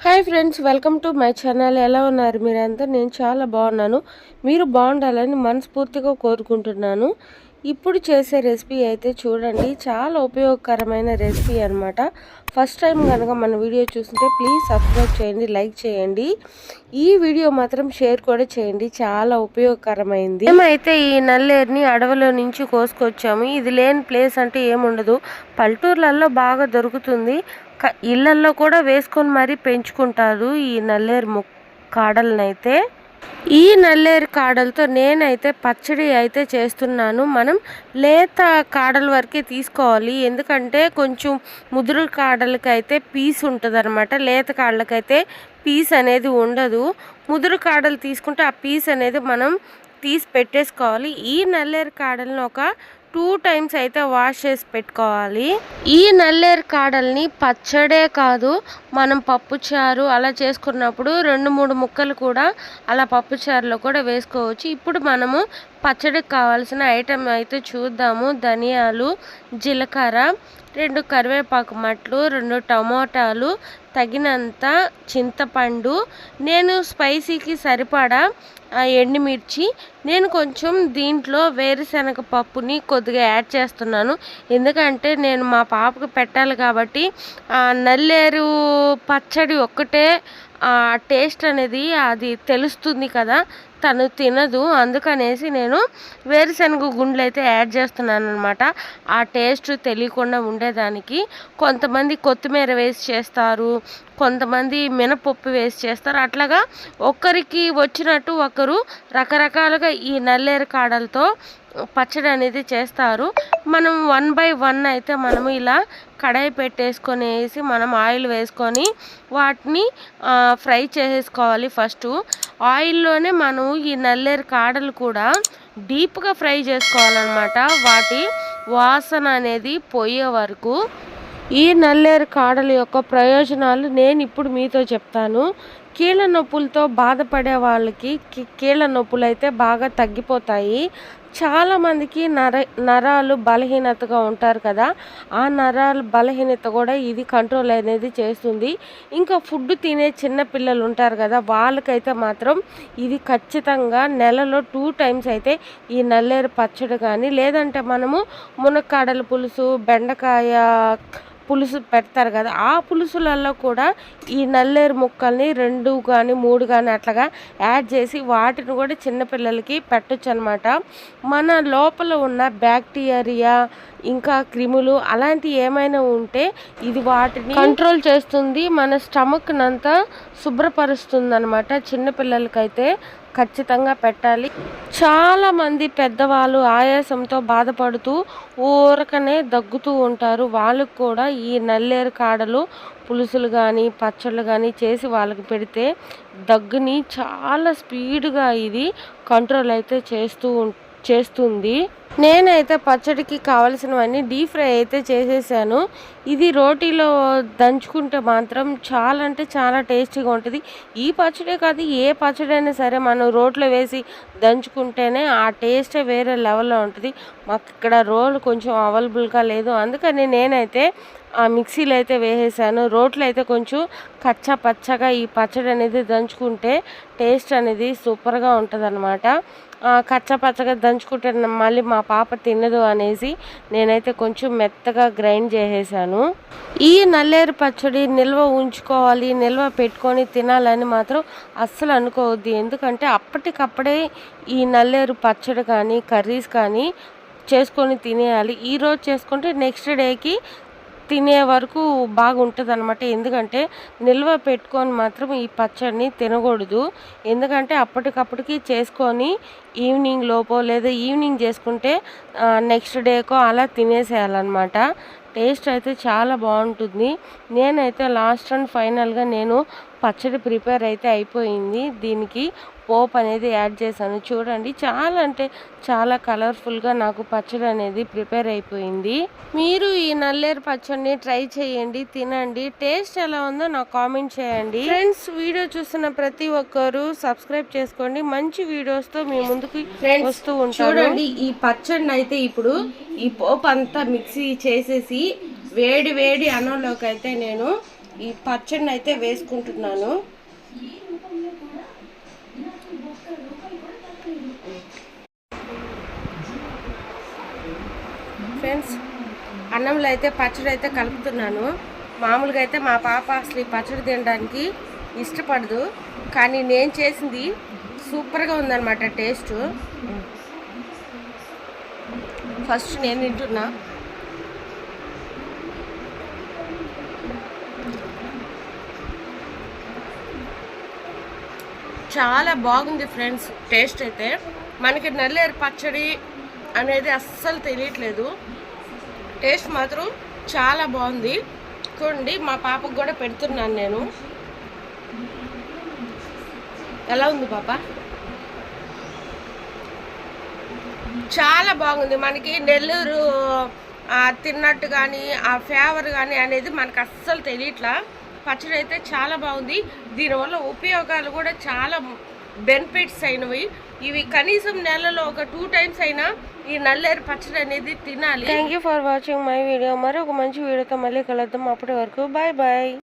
Hi friends, welcome to my channel. ఎలా ఉన్నారు మీరంతా? నేను చాలా బాగున్నాను. మీరు బాగుండాలని మనస్ఫూర్తిగా కోరుకుంటున్నాను. ఇప్పుడు చేసే రెసిపీ అయితే చూడండి, చాలా ఉపయోగకరమైన రెసిపీ అనమాట. ఫస్ట్ టైం కనుక మన వీడియో చూస్తుంటే ప్లీజ్ సబ్స్క్రైబ్ చేయండి, లైక్ చేయండి. ఈ వీడియో మాత్రం షేర్ కూడా చేయండి, చాలా ఉపయోగకరమైంది. మేమైతే ఈ నల్లేరుని అడవిలో నుంచి కోసుకొచ్చాము. ఇది లేని ప్లేస్ అంటే ఏముండదు, పల్లెటూర్లలో బాగా దొరుకుతుంది. ఇళ్ళల్లో కూడా వేసుకొని మరీ పెంచుకుంటారు ఈ నల్లేరు కాడలనైతే. ఈ నల్లేరు కాడలతో నేనైతే పచ్చడి అయితే చేస్తున్నాను. మనం లేత కాడల వరకే తీసుకోవాలి, ఎందుకంటే కొంచెం ముదురు కాడలకైతే పీస్ ఉంటుంది అనమాట. లేత కాడలకైతే పీస్ అనేది ఉండదు. ముదురు కాడలు తీసుకుంటే ఆ పీస్ అనేది మనం తీసి పెట్టేసుకోవాలి. ఈ నల్లేరు కాడలను ఒక 2 టైమ్స్ అయితే వాష్ చేసి పెట్టుకోవాలి. ఈ నల్లేరు కాడల్ని పచ్చడే కాదు, మనం పప్పుచారు అలా చేసుకున్నప్పుడు 2-3 ముక్కలు కూడా అలా పప్పుచారులో కూడా వేసుకోవచ్చు. ఇప్పుడు మనము పచ్చడికి కావాల్సిన ఐటెం అయితే చూద్దాము. ధనియాలు, జీలకర్ర, 2 కరివేపాకు మట్లు, 2 టమోటాలు, తగినంత చింతపండు, నేను స్పైసీకి సరిపడా ఎండుమిర్చి, నేను కొంచెం దీంట్లో వేరుశనగ పప్పుని కొద్దిగా యాడ్ చేస్తున్నాను. ఎందుకంటే నేను మా పాపకు పెట్టాలి కాబట్టి నల్లేరు పచ్చడి ఒక్కటే టేస్ట్ అనేది అది తెలుస్తుంది కదా, తను తినదు. అందుకనేసి నేను వేరుశనగ గుండ్లు అయితే యాడ్ చేస్తున్నాను అనమాట, ఆ టేస్ట్ తెలియకుండా ఉండేదానికి. కొంతమంది కొత్తిమీర వేసి చేస్తారు, కొంతమంది మినపప్పు వేసి చేస్తారు. అట్లాగా ఒక్కరికి వచ్చినట్టు ఒకరు రకరకాలుగా ఈ నల్లేరు కాడలతో పచ్చడి అనేది చేస్తారు. మనం 1 బై 1 అయితే మనము ఇలా కడాయి పెట్టేసుకొనేసి మనం ఆయిల్ వేసుకొని వాటిని ఫ్రై చేసేసుకోవాలి. ఫస్ట్ ఆయిల్లోనే మనం ఈ నల్లేరు కాడలు కూడా డీప్గా ఫ్రై చేసుకోవాలన్నమాట, వాటి వాసన అనేది పోయే వరకు. ఈ నల్లేరు కాడల యొక్క ప్రయోజనాలు నేను ఇప్పుడు మీతో చెప్తాను. కీళ్ళ నొప్పులతో బాధపడే వాళ్ళకి కీళ్ళ నొప్పులు అయితే బాగా తగ్గిపోతాయి. చాలామందికి నరాలు బలహీనతగా ఉంటారు కదా, ఆ నరాలు బలహీనత కూడా ఇది కంట్రోల్ అనేది చేస్తుంది. ఇంకా ఫుడ్ తినే చిన్న పిల్లలు ఉంటారు కదా, వాళ్ళకైతే మాత్రం ఇది ఖచ్చితంగా నెలలో 2 టైమ్స్ అయితే ఈ నల్లేరు పచ్చడి కానీ, లేదంటే మనము మునక్కాడల పులుసు, బెండకాయ పులుసు పెడతారు కదా, ఆ పులుసులలో కూడా ఈ నల్లేరు ముక్కల్ని 2 కానీ 3 కానీ అట్లాగా యాడ్ చేసి వాటిని కూడా చిన్నపిల్లలకి పెట్టచ్చు అనమాట. మన లోపల ఉన్న బ్యాక్టీరియా ఇంకా క్రిములు అలాంటివి ఏమైనా ఉంటే ఇది వాటిని కంట్రోల్ చేస్తుంది, మన స్టమక్నంతా శుభ్రపరుస్తుంది అనమాట. చిన్నపిల్లలకైతే ఖచ్చితంగా పెట్టాలి. చాలామంది పెద్దవాళ్ళు ఆయాసంతో బాధపడుతూ ఊరకనే దగ్గుతూ ఉంటారు. వాళ్ళకు కూడా ఈ నల్లేరు కాడలు పులుసులు కానీ పచ్చళ్ళు కానీ చేసి వాళ్ళకి పెడితే దగ్గుని చాలా స్పీడ్గా ఇది కంట్రోల్ అయితే చేస్తుంది. నేనైతే పచ్చడికి కావలసినవన్నీ డీప్ ఫ్రై అయితే చేసేసాను. ఇది రోటీలో దంచుకుంటే మాత్రం చాలా అంటే చాలా టేస్టీగా ఉంటుంది. ఈ పచ్చడే కాదు, ఏ పచ్చడి అయినా సరే మనం రోట్లో వేసి దంచుకుంటేనే ఆ టేస్టే వేరే లెవెల్లో ఉంటుంది. మాకు ఇక్కడ రోల్ కొంచెం అవైలబుల్గా లేదు, అందుకని నేనైతే ఆ మిక్సీలో అయితే వేసేసాను. రోట్లో అయితే కొంచెం కచ్చా పచ్చగా ఈ పచ్చడి అనేది దంచుకుంటే టేస్ట్ అనేది సూపర్గా ఉంటుంది అనమాట. కచ్చా పచ్చగా దంచుకుంటే మళ్ళీ మా పాప తినదు అనేసి నేనైతే కొంచెం మెత్తగా గ్రైండ్ చేసేసాను. ఈ నల్లేరు పచ్చడి నిల్వ ఉంచుకోవాలి, నిల్వ పెట్టుకొని తినాలని మాత్రం అస్సలు అనుకోవద్దు. ఎందుకంటే అప్పటికప్పుడే ఈ నల్లేరు పచ్చడి కానీ కర్రీస్ కానీ చేసుకొని తినేయాలి. ఈరోజు చేసుకుంటే నెక్స్ట్ డేకి తినే వరకు బాగుంటుంది అనమాట. ఎందుకంటే నిల్వ పెట్టుకొని మాత్రం ఈ పచ్చడిని తినకూడదు. ఎందుకంటే అప్పటికప్పటికి చేసుకొని ఈవినింగ్ లోపో లేదా ఈవినింగ్ చేసుకుంటే నెక్స్ట్ డేకో అలా తినేసేయాలన్నమాట. టేస్ట్ అయితే చాలా బాగుంటుంది. నేనైతే లాస్ట్ అండ్ ఫైనల్గా నేను పచ్చడి ప్రిపేర్ అయితే అయిపోయింది. దీనికి పోపు అనేది యాడ్ చేశాను. చూడండి, చాలా అంటే చాలా కలర్ఫుల్గా నాకు పచ్చడి అనేది ప్రిపేర్ అయిపోయింది. మీరు ఈ నల్లేరు పచ్చడిని ట్రై చేయండి, తినండి. టేస్ట్ ఎలా ఉందో నాకు కామెంట్ చేయండి. ఫ్రెండ్స్, వీడియో చూస్తున్న ప్రతి ఒక్కరు సబ్స్క్రైబ్ చేసుకోండి. మంచి వీడియోస్తో మీ ముందుకు వస్తూ ఉంటాను. చూడండి, ఈ పచ్చడిని అయితే ఇప్పుడు ఈ పోపు అంతా మిక్సీ చేసేసి వేడి వేడి అన్నంలోకి అయితే నేను ఈ పచ్చడిని అయితే వేసుకుంటున్నాను. ఫ్రెండ్స్, అన్నంలో అయితే పచ్చడి అయితే కలుపుతున్నాను. మామూలుగా అయితే మా పాప అసలు ఈ పచ్చడి తినడానికి ఇష్టపడదు, కానీ నేను చేసింది సూపర్గా ఉందన్నమాట టేస్ట్. ఫస్ట్ నేను తింటున్నా. చాలా బాగుంది ఫ్రెండ్స్ టేస్ట్ అయితే. మనకి నల్లేరు పచ్చడి అనేది అస్సలు తెలియట్లేదు. టేస్ట్ మాత్రం చాలా బాగుంది. చూడండి, మా పాపకు కూడా పెడుతున్నాను నేను. ఎలా ఉంది పాప? చాలా బాగుంది. మనకి నెల్లూరు తిన్నట్టు కానీ ఆ ఫ్లేవర్ కానీ అనేది మనకు అస్సలు తెలియట్లా. పచ్చడి అయితే చాలా బాగుంది. దీనివల్ల ఉపయోగాలు కూడా చాలా బెనిఫిట్స్ అయినవి. ఇవి కనీసం నెలలో ఒక 2 times అయినా ఈ నల్లేరు పచ్చడి అనేది తినాలి. Thank you for watching my video. మరి ఒక మంచి వీడియోతో మళ్ళీ కలుద్దాం. అప్పటి వరకు బాయ్ బాయ్.